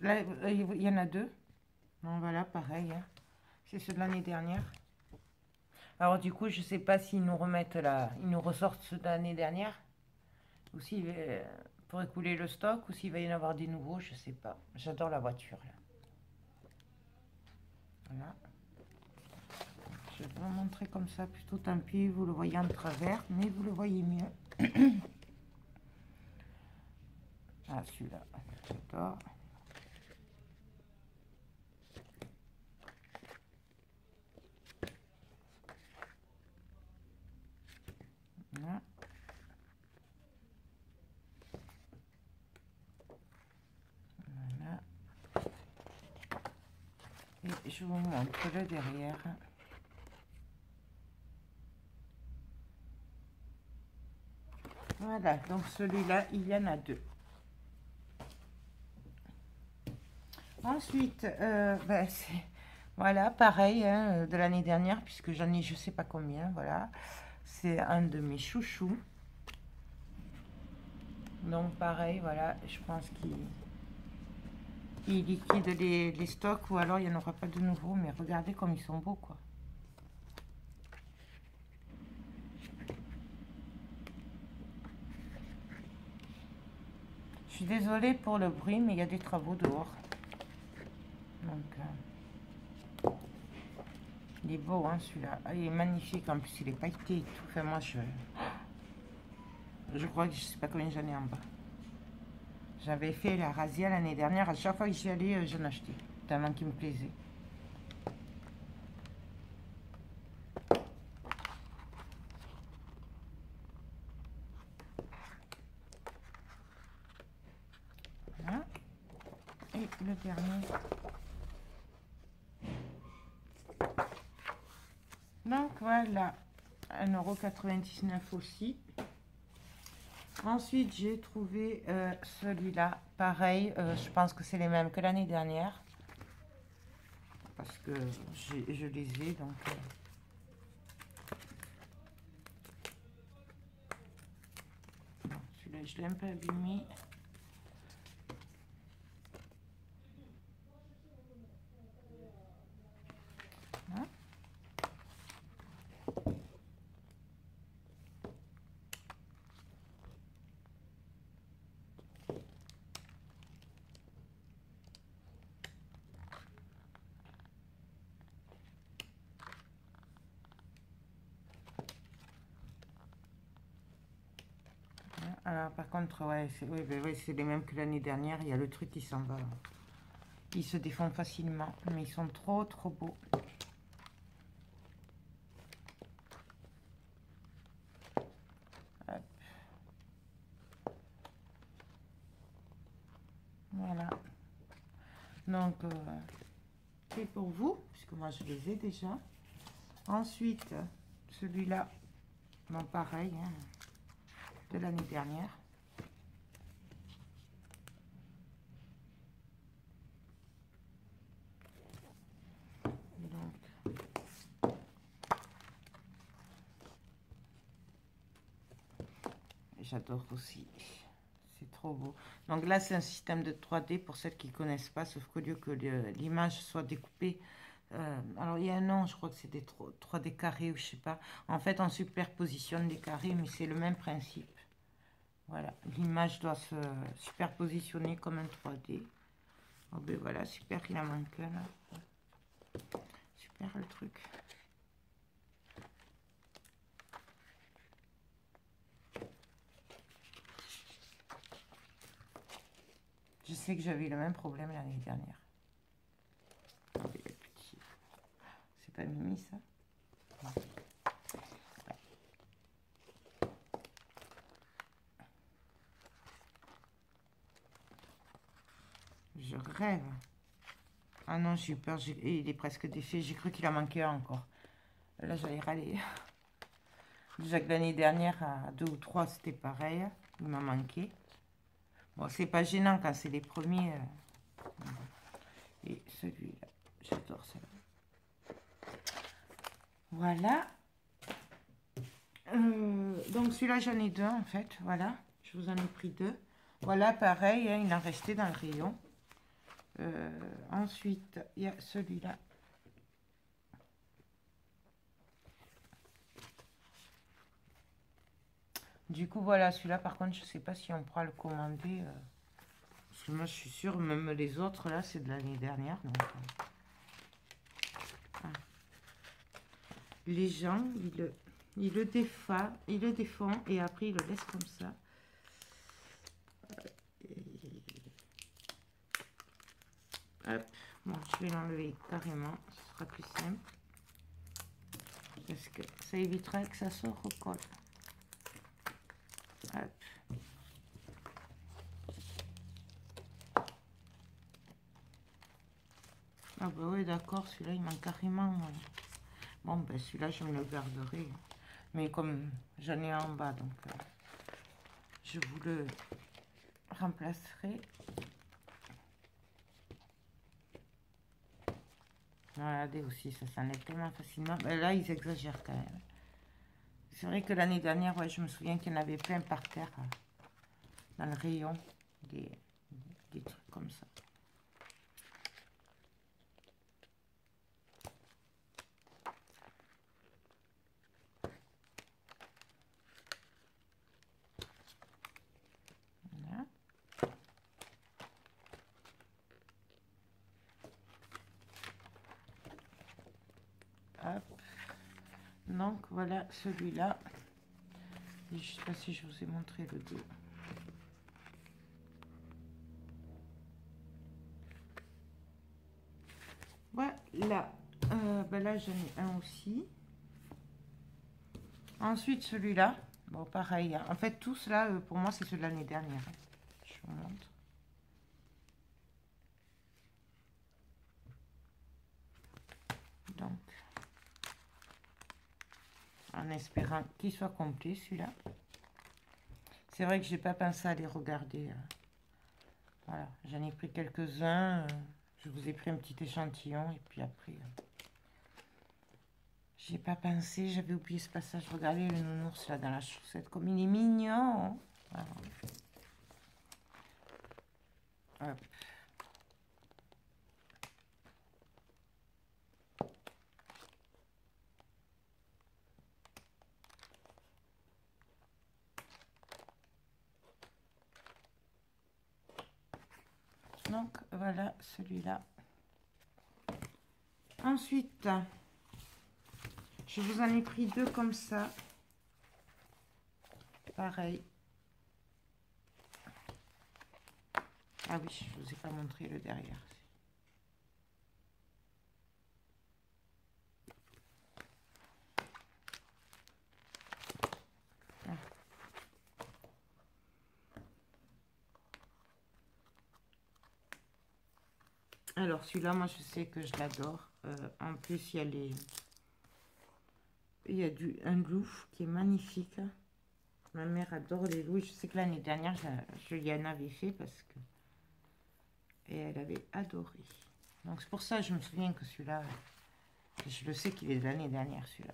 Là, il y en a deux. Bon, voilà, pareil. Hein. C'est ceux de l'année dernière. Alors du coup, je sais pas s'ils nous remettent là, ils nous ressortent ceux de l'année dernière, ou s'il pour écouler le stock, ou s'il va y en avoir des nouveaux, je sais pas. J'adore la voiture là. Voilà. Je vais vous montrer comme ça, plutôt tant pis, vous le voyez en travers, mais vous le voyez mieux. Ah, celui-là, j'adore. Voilà. Voilà. Et je vous montre le derrière. Voilà, donc celui-là, il y en a deux. Ensuite, voilà, pareil, hein, de l'année dernière, puisque j'en ai je sais pas combien, voilà. C'est un de mes chouchous. Donc pareil, voilà, je pense qu'il liquide les stocks, ou alors il n'y en aura pas de nouveau, mais regardez comme ils sont beaux, quoi. Je suis désolée pour le bruit, mais il y a des travaux dehors. Donc, il est beau, hein, celui-là. Ah, il est magnifique, en plus il est pailleté et tout. Enfin, moi, je crois que je sais pas combien j'en ai en bas. J'avais fait la razzia l'année dernière. À chaque fois que j'y allais, j'en achetais. Tellement qui me plaisait. Voilà. Et le dernier. Donc voilà. 1,99 € aussi. Ensuite, j'ai trouvé celui-là. Pareil, je pense que c'est les mêmes que l'année dernière. Parce que je les ai, donc... celui-là, je l'ai un peu abîmé. Hein. Alors, par contre, ouais, c'est les mêmes que l'année dernière. Il y a le truc qui s'en va. Ils se défont facilement, mais ils sont trop beaux. Hop. Voilà. Donc, c'est pour vous, puisque moi je les ai déjà. Ensuite, celui-là, bon, pareil, hein, de l'année dernière. J'adore aussi. C'est trop beau. Donc là, c'est un système de 3D pour celles qui ne connaissent pas, sauf qu'au lieu que l'image soit découpée, alors il y a un nom, je crois que c'est des 3D carrés ou je sais pas. En fait, on superpositionne les carrés, mais c'est le même principe. Voilà, l'image doit se superpositionner comme un 3D. Oh ben voilà, super, il en manque un là. Super le truc. Je sais que j'avais le même problème l'année dernière. Oh, il est petit. C'est pas Mimi ça? Ouais. Je rêve. Ah non, j'ai eu peur. Il est presque défait. J'ai cru qu'il en manquait un encore. Là, j'allais râler. Déjà que l'année dernière, à 2 ou 3, c'était pareil. Il m'a manqué. Bon, c'est pas gênant quand c'est les premiers. Et celui-là, j'adore celui-là. Voilà. Donc celui-là, j'en ai deux en fait. Voilà. Je vous en ai pris deux. Voilà, pareil, hein, il en restait dans le rayon. Ensuite, il y a celui-là. Du coup, voilà, celui-là, par contre, je sais pas si on pourra le commander. Parce que moi, je suis sûre, même les autres, là, c'est de l'année dernière. Donc, ah. Les gens, ils le défont et après, ils le laissent comme ça. Hop, bon, je vais l'enlever carrément, ce sera plus simple. Parce que ça évitera que ça se recolle. Hop. Ah bah oui, d'accord, celui-là, il manque carrément. Bon, ben celui-là, je me le garderai. Mais comme j'en ai un en bas, donc je vous le remplacerai. Regardez aussi, ça s'enlève tellement facilement. Mais là, ils exagèrent quand même. C'est vrai que l'année dernière, ouais, je me souviens qu'il y en avait plein par terre, dans le rayon, des trucs comme ça. Voilà. Hop. Donc, voilà celui-là. Je ne sais pas si je vous ai montré le dos. Voilà. Ben là, j'en ai un aussi. Ensuite, celui-là. Bon, pareil. Hein. En fait, tous là, pour moi, c'est ceux de l'année dernière. Je vous montre. Donc, en espérant qu'il soit complet, celui-là. C'est vrai que j'ai pas pensé à les regarder. Voilà, j'en ai pris quelques-uns. Je vous ai pris un petit échantillon. Et puis après... j'ai pas pensé, j'avais oublié ce passage. Regardez le nounours là dans la chaussette, comme il est mignon. Voilà. Hop. Donc voilà celui-là. Ensuite, je vous en ai pris deux comme ça. Pareil. Ah oui, je vous ai pas montré le derrière. Ah. Alors celui-là, moi je sais que je l'adore. En plus, il y a un loup qui est magnifique. Ma mère adore les loups. Je sais que l'année dernière, je lui en avais fait parce que... et elle avait adoré. Donc c'est pour ça que je me souviens que celui-là, je le sais qu'il est de l'année dernière, celui-là.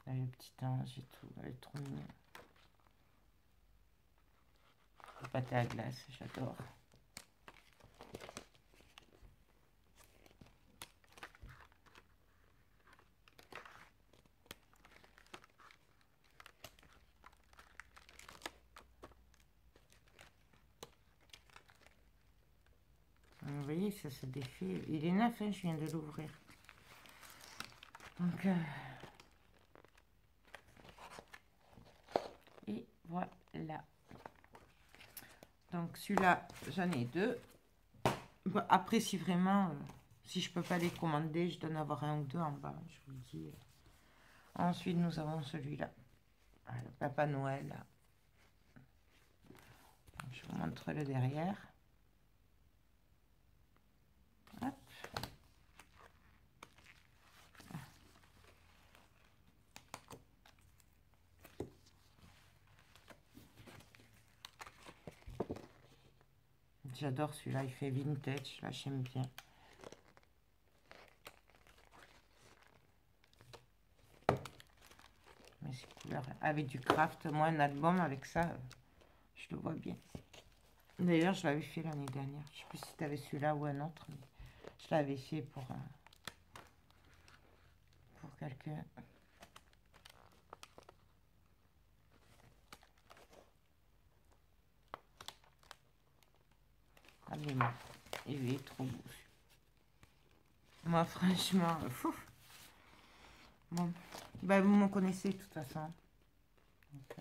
Le petit ange et tout, elle est trop mignon. Le pâté à glace, j'adore. Vous voyez, ça se défait. Il est neuf, hein, je viens de l'ouvrir. Donc, et voilà. Donc, celui-là, j'en ai deux. Bon, après, si vraiment, si je peux pas les commander, je dois en avoir un ou deux en bas, je vous le dis. Ensuite, nous avons celui-là. Ah, le Papa Noël. Là. Je vous montre le derrière. Hop. J'adore celui-là, il fait vintage, là j'aime bien. Mais ces couleurs. Avec du craft, moi un album avec ça, je le vois bien. D'ailleurs, je l'avais fait l'année dernière. Je sais plus si tu avais celui-là ou un autre, mais je l'avais fait pour quelqu'un. Ah mais non, il est trop beau. Moi, franchement, fou. Bon, bah, vous me connaissez de toute façon. Donc,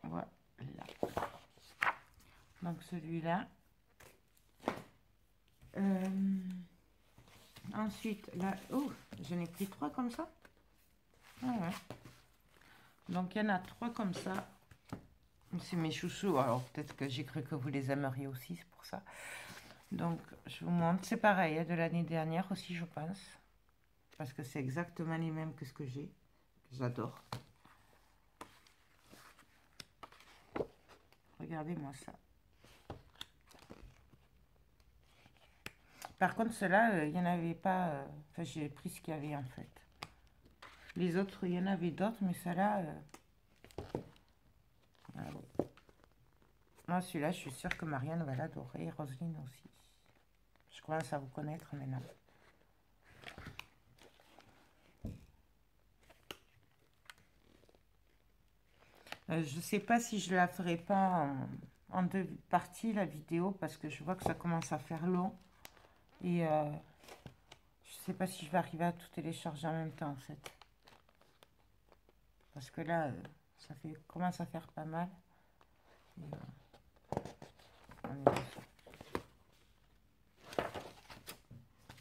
voilà. Donc celui-là. Ensuite, là, oh, j'en ai pris 3 comme ça. Ah ouais. Donc il y en a 3 comme ça. C'est mes chouchous. Alors peut-être que j'ai cru que vous les aimeriez aussi, c'est pour ça. Donc je vous montre. C'est pareil, hein, de l'année dernière aussi, je pense. Parce que c'est exactement les mêmes que ce que j'ai. J'adore. Regardez-moi ça. Par contre, ceux-là, il n'y en avait pas. Enfin, j'ai pris ce qu'il y avait en fait. Les autres, il y en avait d'autres, mais ceux-là. Voilà. Moi, celui-là, je suis sûre que Marianne va l'adorer. Et Roselyne aussi. Je commence à vous connaître maintenant. Je sais pas si je la ferai pas en 2 parties, la vidéo, parce que je vois que ça commence à faire long. Et je sais pas si je vais arriver à tout télécharger en même temps, en fait. Parce que là, ça commence à faire pas mal. Et,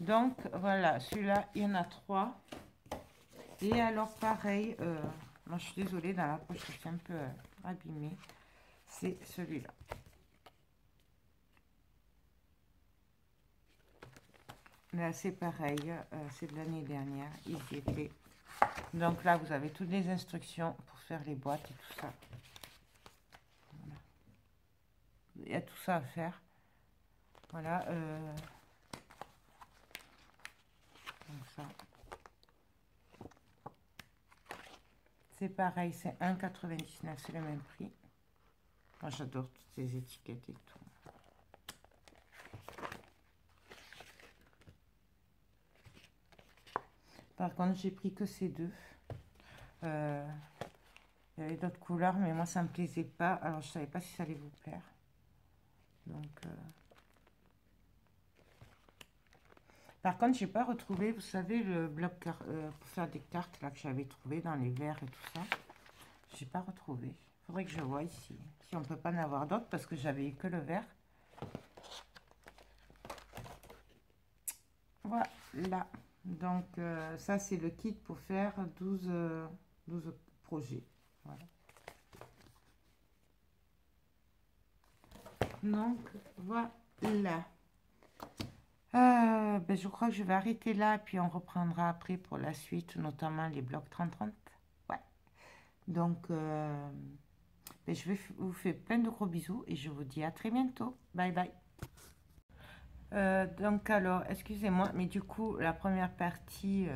donc, voilà, celui-là, il y en a 3. Et alors, pareil, moi, je suis désolée, dans la poche, je suis un peu abîmée. C'est celui-là. Là, c'est pareil, c'est de l'année dernière, ils y étaient. Donc là, vous avez toutes les instructions pour faire les boîtes et tout ça. Voilà. Il y a tout ça à faire. Voilà. Comme ça. C'est pareil, c'est 1,99, c'est le même prix. Moi, j'adore toutes ces étiquettes et tout. Par contre, j'ai pris que ces 2. Il y avait d'autres couleurs, mais moi, ça me plaisait pas. Alors, je savais pas si ça allait vous plaire. Donc, par contre, j'ai pas retrouvé, vous savez, le bloc pour faire des cartes là que j'avais trouvé dans les verres et tout ça. J'ai pas retrouvé. Faudrait que je vois ici si on peut pas en avoir d'autres parce que j'avais eu que le vert. Voilà. Donc ça c'est le kit pour faire 12 projets. Voilà. Donc voilà. Ben, je crois que je vais arrêter là, puis on reprendra après pour la suite, notamment les blocs 30-30. Ouais. Donc, ben, je vous fais plein de gros bisous et je vous dis à très bientôt. Bye bye. Donc alors, excusez-moi, mais du coup, la première partie,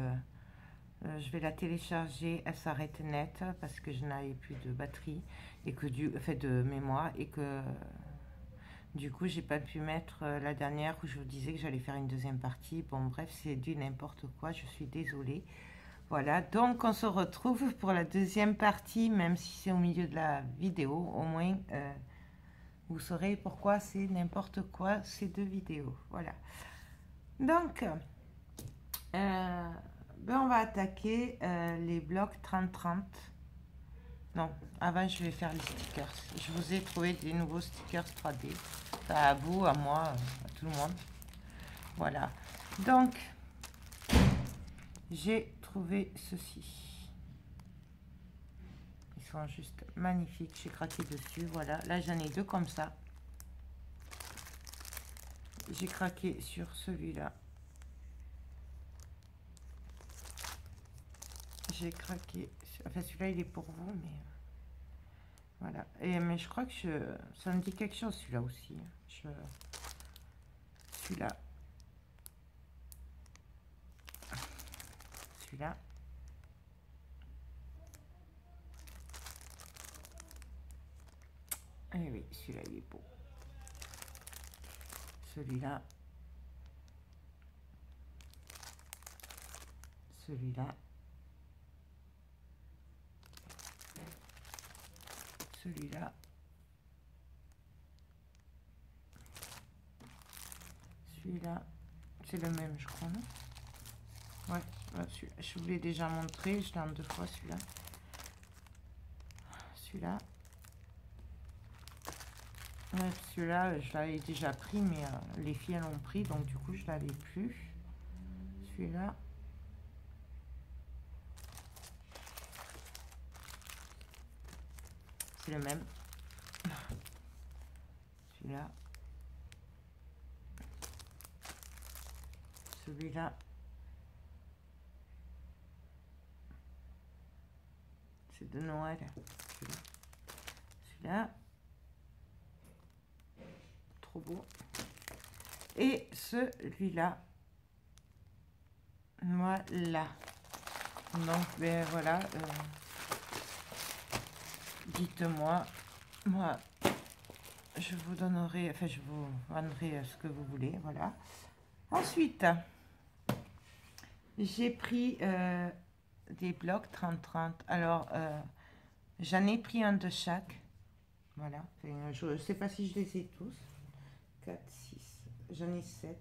je vais la télécharger, elle s'arrête net parce que je n'avais plus de batterie et que de mémoire et que du coup, j'ai pas pu mettre la dernière où je vous disais que j'allais faire une deuxième partie. Bon, bref, c'est du n'importe quoi, je suis désolée. Voilà, donc on se retrouve pour la deuxième partie, même si c'est au milieu de la vidéo, au moins vous saurez pourquoi c'est n'importe quoi ces 2 vidéos. Voilà. Donc, ben on va attaquer les blocs 30-30. Non, avant je vais faire les stickers. Je vous ai trouvé des nouveaux stickers 3D. À vous, à moi, à tout le monde. Voilà. Donc, j'ai trouvé ceci. Ils sont juste magnifiques. J'ai craqué dessus. Voilà. Là, j'en ai 2 comme ça. J'ai craqué sur celui-là. J'ai craqué. Enfin, celui-là, il est pour vous, mais... Voilà. Mais je crois que ça me dit quelque chose, celui-là aussi. Celui-là. Celui-là. Eh oui, celui-là, il est beau. Celui-là. Celui-là. Celui-là. Celui-là. C'est le même, je crois, non? Ouais, je vous l'ai déjà montré. Je l'ai en 2 fois, celui-là. Celui-là. Ouais, celui-là, je l'avais déjà pris, mais les filles l'ont pris, donc du coup, je l'avais plus. Celui-là. C'est le même. Celui-là. Celui-là. C'est de Noël. Celui-là. Celui-là. Trop beau. Et celui-là. Voilà. Donc, ben voilà. Dites-moi. Moi, je vous donnerai, enfin, je vous vendrai ce que vous voulez. Voilà. Ensuite, j'ai pris des blocs 30-30. Alors, j'en ai pris un de chaque. Voilà. Enfin, je ne sais pas si je les ai tous. 4, 6. J'en ai 7.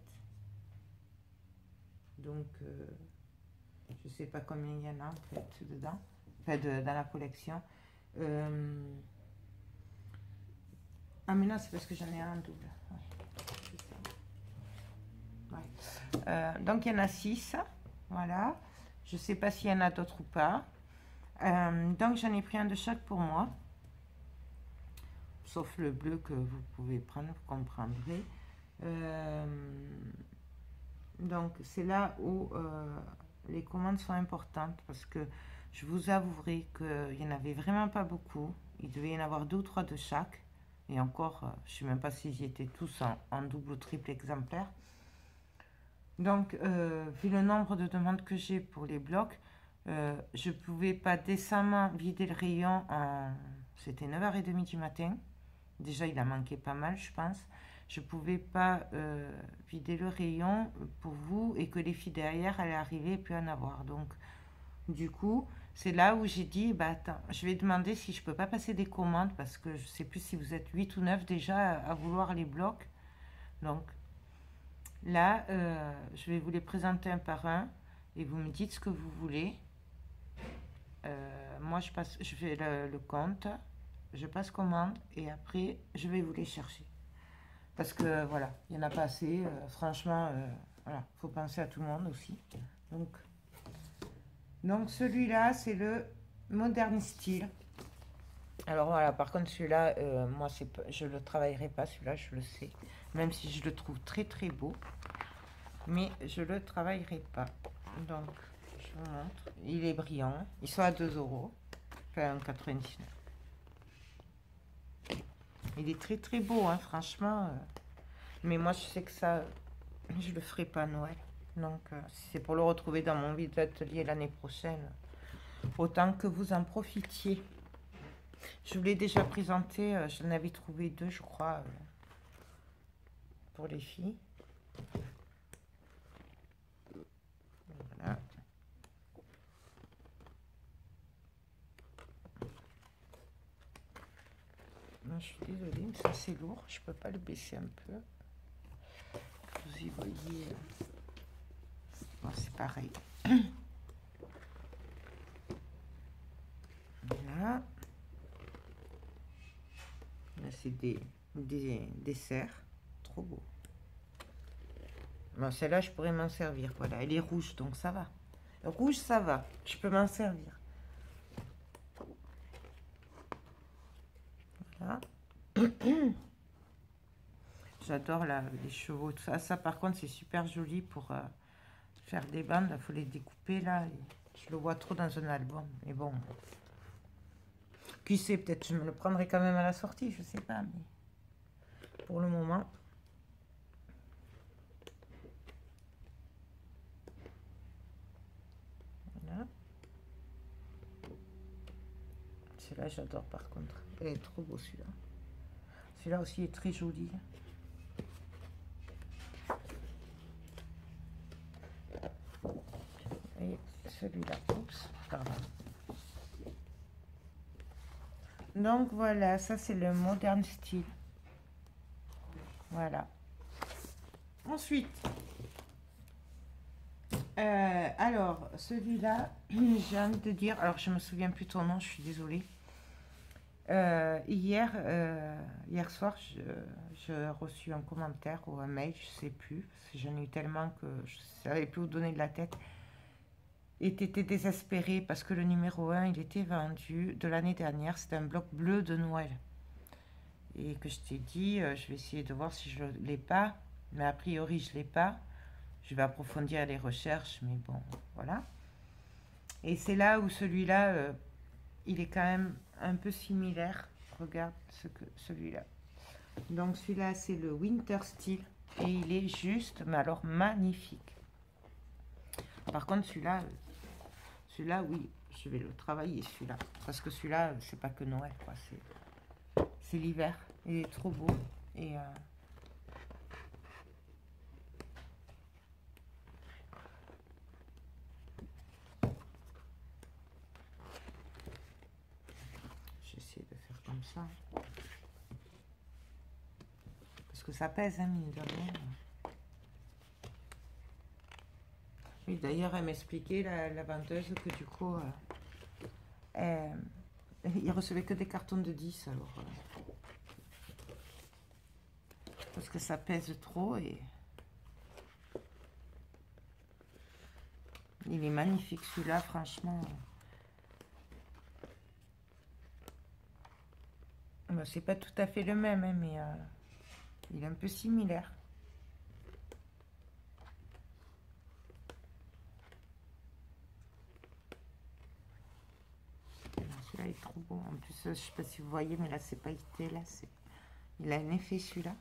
Donc, je ne sais pas combien il y en a en fait dedans. Enfin, dans la collection. Ah, mais non, c'est parce que j'en ai un double. Ouais, ouais. Donc, il y en a 6. Voilà. Je ne sais pas s'il y en a d'autres ou pas. Donc, j'en ai pris un de chaque pour moi. Sauf le bleu que vous pouvez prendre, vous comprendrez. Donc, c'est là où les commandes sont importantes parce que je vous avouerai qu'il n'y en avait vraiment pas beaucoup. Il devait y en avoir 2 ou 3 de chaque. Et encore, je ne sais même pas s'ils étaient tous en double ou triple exemplaire. Donc, vu le nombre de demandes que j'ai pour les blocs, je ne pouvais pas décemment vider le rayon. C'était 9h30 du matin. Déjà, il a manqué pas mal, je pense. Je ne pouvais pas vider le rayon pour vous et que les filles derrière allaient arriver et puis en avoir. Donc, du coup, c'est là où j'ai dit, bah attends, je vais demander si je peux pas passer des commandes parce que je sais plus si vous êtes 8 ou 9 déjà à vouloir les blocs. Donc là, je vais vous les présenter un par un et vous me dites ce que vous voulez. Moi, je fais le compte, je passe commande et après, je vais vous les chercher. Parce que voilà, il n'y en a pas assez. Franchement, voilà, faut penser à tout le monde aussi. Donc celui-là, c'est le Modern Style. Alors voilà, par contre celui-là, moi je le travaillerai pas, celui-là je le sais. Même si je le trouve très très beau. Mais je le travaillerai pas. Donc je vous montre. Il est brillant. Il soit à 2 euros. Enfin 99. Il est très très beau, hein, franchement. Mais moi je sais que ça, je le ferai pas à Noël. Donc si c'est pour le retrouver dans mon vide atelier l'année prochaine, autant que vous en profitiez. Je vous l'ai déjà présenté, j'en avais trouvé 2, je crois, pour les filles. Voilà. Non, je suis désolée, mais ça c'est lourd, je peux pas le baisser un peu. Vous y voyez, bon, c'est pareil. Voilà. Là, c'est des serres, trop beau. Bon, celle-là, je pourrais m'en servir. Voilà, elle est rouge, donc ça va. Rouge, ça va. Je peux m'en servir. Voilà. J'adore les chevaux. Tout ça. Ça, par contre, c'est super joli pour faire des bandes. Il faut les découper, là. Je le vois trop dans un album. Mais bon. Qui sait, peut-être je me le prendrai quand même à la sortie. Je sais pas, mais pour le moment... Celui-là, j'adore par contre. Elle est trop beau celui-là. Celui-là aussi est très joli. Et celui-là, oups, pardon. Donc voilà, ça c'est le modern style. Voilà. Ensuite, alors celui-là, j'ai envie de dire, alors je me souviens plus ton nom, je suis désolée. Hier soir, j'ai reçu un commentaire ou un mail, je sais plus, parce que j'en ai eu tellement que je savais plus où donner de la tête. Et tu étais désespéré parce que le numéro 1, il était vendu de l'année dernière, c'était un bloc bleu de Noël. Et que je t'ai dit, je vais essayer de voir si je ne l'ai pas, mais a priori je ne l'ai pas. Je vais approfondir les recherches, mais bon, voilà. Et c'est là où celui-là, il est quand même un peu similaire. Regarde celui-là. Donc celui-là, c'est le Winter Steel. Et il est juste, mais alors magnifique. Par contre, celui-là, oui, je vais le travailler, celui-là. Parce que celui-là, c'est pas que Noël, quoi. C'est l'hiver. Il est trop beau. Et j'essaie de faire comme ça. Parce que ça pèse, hein, mine de rien. Oui, d'ailleurs, elle m'expliquait, la vendeuse, que du coup, il recevait que des cartons de 10, alors. Parce que ça pèse trop et... Il est magnifique, celui-là, franchement. Ben, c'est pas tout à fait le même, hein, mais il est un peu similaire. Celui-là est trop beau. En plus, je sais pas si vous voyez, mais là, c'est pailleté. Là, il a un effet, celui-là.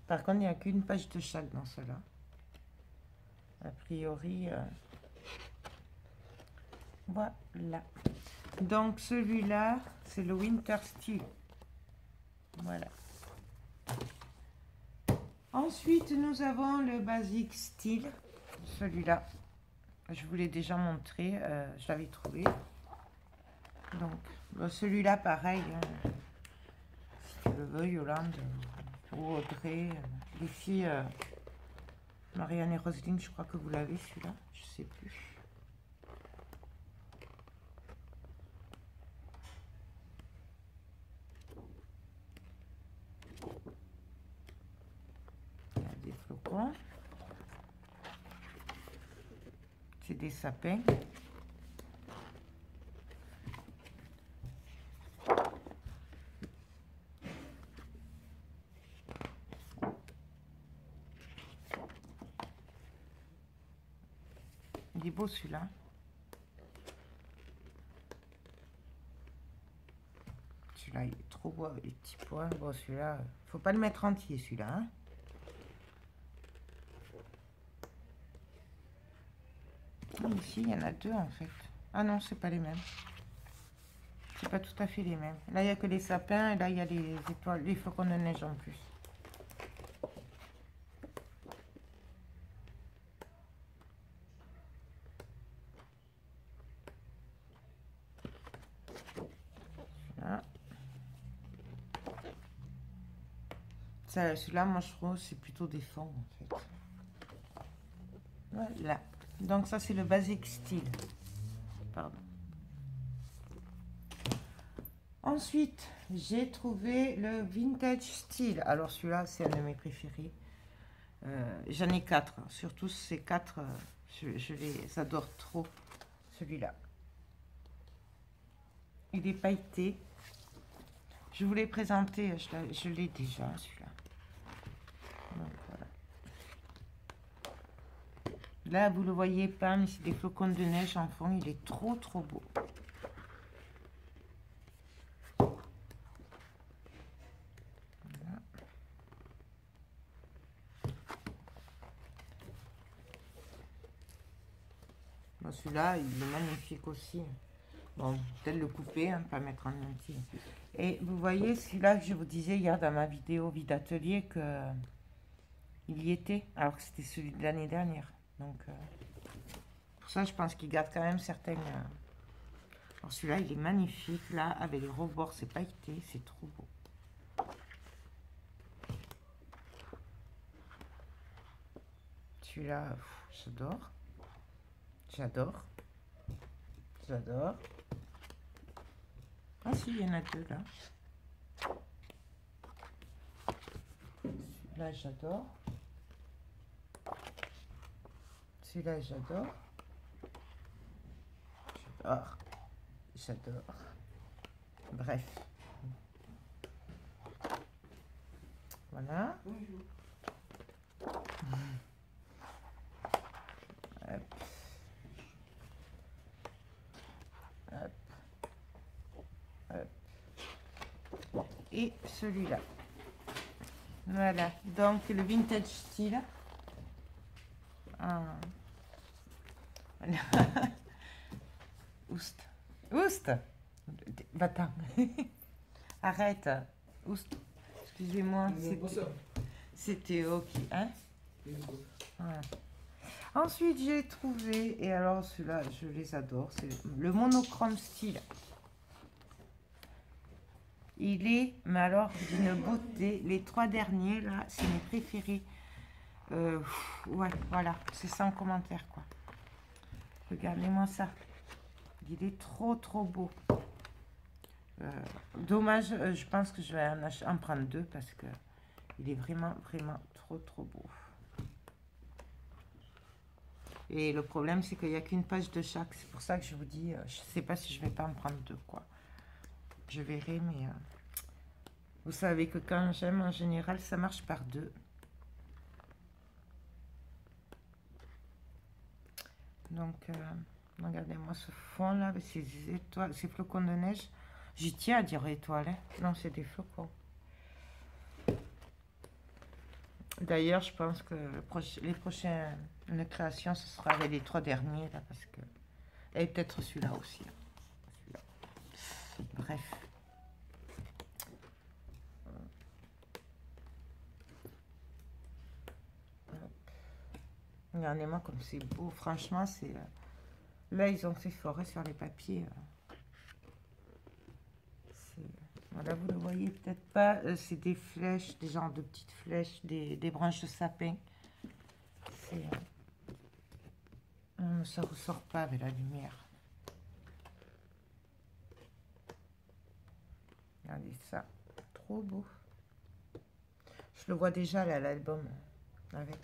Par contre, il n'y a qu'une page de chaque dans cela. A priori, voilà. Donc, celui-là, c'est le Winter Steel. Voilà. Ensuite, nous avons le Basic Steel. Celui-là, je vous l'ai déjà montré. Je l'avais trouvé. Donc, celui-là, pareil. Si tu le veux, Yolande ou Audrey. Les filles, Marianne et Roselyne, je crois que vous l'avez, celui-là. Je sais plus. Il y a des flocons. C'est des sapins. Il est beau celui-là. Celui-là, il est trop beau avec les petits points. Bon, celui-là, faut pas le mettre entier, celui-là. Hein. Ici, il y en a deux en fait. Ah non, c'est pas les mêmes. C'est pas tout à fait les mêmes. Là, il n'y a que les sapins et là, il y a les étoiles, les flocons de neige en plus. Celui-là, moi, je trouve c'est plutôt des fonds, en fait. Voilà. Donc, ça, c'est le Basic Steel. Pardon. Ensuite, j'ai trouvé le Vintage Steel. Alors, celui-là, c'est un de mes préférés. J'en ai 4. Surtout ces 4, je les adore trop. Celui-là. Il est pailleté. Je vous l'ai présenté, je l'ai déjà, celui-là. Donc, voilà. Là, vous le voyez pas, mais c'est des flocons de neige en fond. Il est trop, trop beau. Voilà. Celui-là, il est magnifique aussi. Bon, peut-être le couper, hein, pas mettre en entier. Et vous voyez, celui-là que je vous disais hier dans ma vidéo vide atelier que il y était, alors que c'était celui de l'année dernière. Donc, pour ça, je pense qu'il garde quand même certaines... Alors celui-là, il est magnifique, là, avec les rebords, c'est pailleté, c'est trop beau. Celui-là, j'adore. J'adore. J'adore. Ah si, il y en a deux, là. Celui-là, j'adore. Celui-là, j'adore. J'adore. J'adore. Bref. Voilà. Hop. Hop. Hop. Et celui-là. Voilà. Donc, le vintage style. Ah. Voilà. Oust. Oust. Va-t'en. Arrête. Oust. Excusez-moi. C'est Théo qui... Hein? Voilà. Ensuite, j'ai trouvé... Et alors, celui-là, je les adore. C'est le monochrome style. Il est, mais alors, d'une beauté. Les trois derniers, là, c'est mes préférés. Ouais, voilà. C'est sans commentaire, quoi. Regardez-moi ça. Il est trop, trop beau. Dommage, je pense que je vais en prendre deux parce que il est vraiment, vraiment trop, trop beau. Et le problème, c'est qu'il n'y a qu'une page de chaque. C'est pour ça que je vous dis, je sais pas si je vais pas en prendre deux, quoi. Je verrai, mais vous savez que quand j'aime, en général, ça marche par deux. Donc, regardez-moi ce fond là, avec ces étoiles, ces flocons de neige. J'y tiens à dire étoiles, hein. Non, c'est des flocons. D'ailleurs, je pense que les prochaines créations, ce sera avec les trois derniers là, parce que et peut-être celui-là aussi. Celui-là. Bref. Regardez-moi comme c'est beau. Franchement, c'est là ils ont fait forêt sur les papiers. Voilà, vous ne le voyez peut-être pas. C'est des flèches, des genres de petites flèches, des branches de sapin. Ça ne ressort pas avec la lumière. Regardez ça. Trop beau. Je le vois déjà là, l'album. Avec.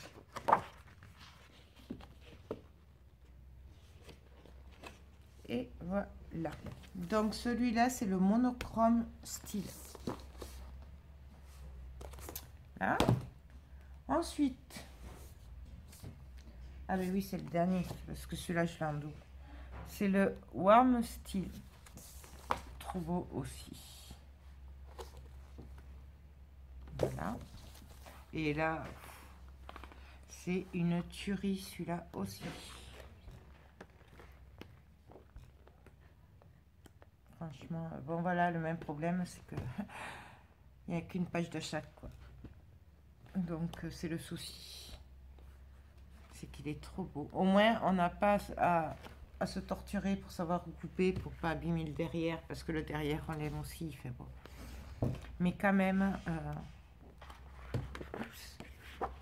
Et voilà. Donc celui-là, c'est le monochrome style. Là. Ensuite. Ah mais oui, c'est le dernier. Parce que celui-là, je l'ai en double. C'est le warm style. Trop beau aussi. Voilà. Et là, c'est une tuerie, celui-là aussi. Franchement, bon voilà, le même problème, c'est que il n'y a qu'une page de chaque, quoi. Donc, c'est le souci. C'est qu'il est trop beau. Au moins, on n'a pas à se torturer pour savoir où couper, pour pas abîmer le derrière, parce que le derrière, on l'aime aussi, il fait beau. Mais quand même,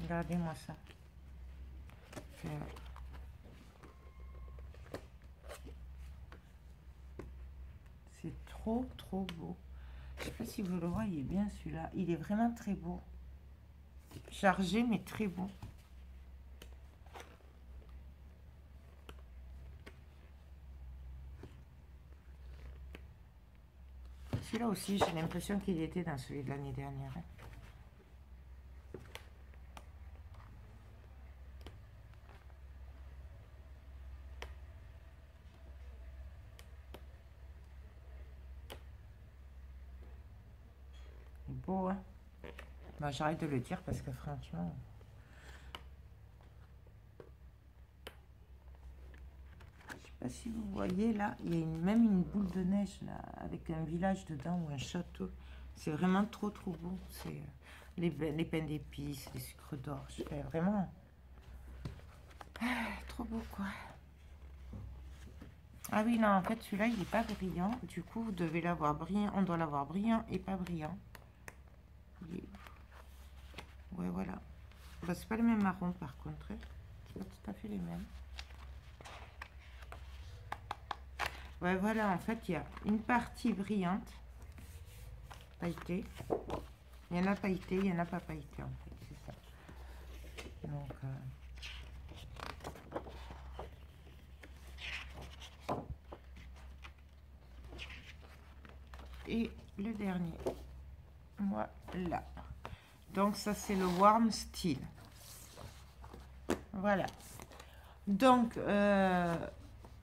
regardez-moi ça. C'est trop, trop beau. Je sais pas si vous le voyez bien, celui-là. Il est vraiment très beau. Chargé, mais très beau. Celui-là aussi, j'ai l'impression qu'il était dans celui de l'année dernière. Beau, hein? Bah, j'arrête de le dire parce que franchement... pas si vous voyez là, il y a même une boule de neige là, avec un village dedans ou un château. C'est vraiment trop beau. C'est les pains d'épices, les sucres d'orge, vraiment trop beau quoi. Ah oui, non, en fait, celui-là, il n'est pas brillant. Du coup, vous devez l'avoir brillant. On doit l'avoir brillant et pas brillant. Ouais, voilà. Bah, c'est pas le même marron, par contre. C'est pas tout à fait les mêmes. Ouais, voilà, en fait, il y a une partie brillante, pailletée. Il y en a pailleté, il y en a pas pailleté, en fait. C'est ça. Donc... et le dernier, voilà. Donc ça c'est le warm steel. Voilà. Donc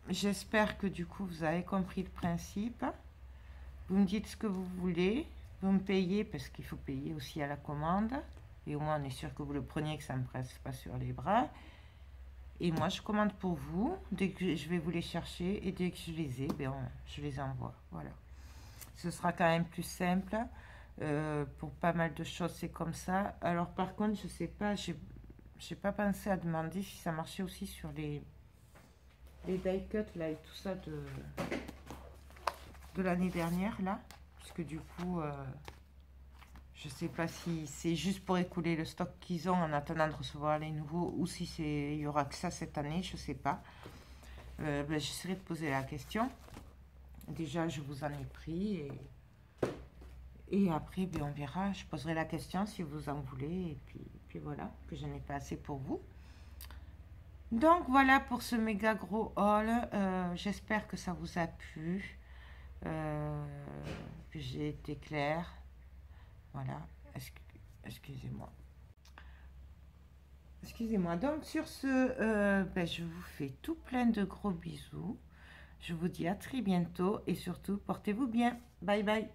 j'espère que du coup vous avez compris le principe. Vous me dites ce que vous voulez, vous me payez parce qu'il faut payer aussi à la commande, et au moins on est sûr que vous le preniez, que ça ne me presse pas sur les bras. Et moi je commande pour vous, dès que je vais vous les chercher, et dès que je les ai, ben, je les envoie. Voilà. Ce sera quand même plus simple. Pour pas mal de choses, c'est comme ça. Alors par contre, je sais pas, j'ai pas pensé à demander si ça marchait aussi sur les die cut là et tout ça de l'année dernière là, puisque du coup, je sais pas si c'est juste pour écouler le stock qu'ils ont en attendant de recevoir les nouveaux, ou si il y aura que ça cette année, je sais pas. Ben, j'essaierai de poser la question. Déjà, je vous en ai pris et après, ben, on verra. Je poserai la question si vous en voulez. Et puis voilà, que je n'ai pas assez pour vous. Donc voilà pour ce méga gros haul. J'espère que ça vous a plu. Que j'ai été claire. Voilà. Excusez-moi. Excusez-moi. Donc sur ce, ben, je vous fais tout plein de gros bisous. Je vous dis à très bientôt et surtout, portez-vous bien. Bye bye.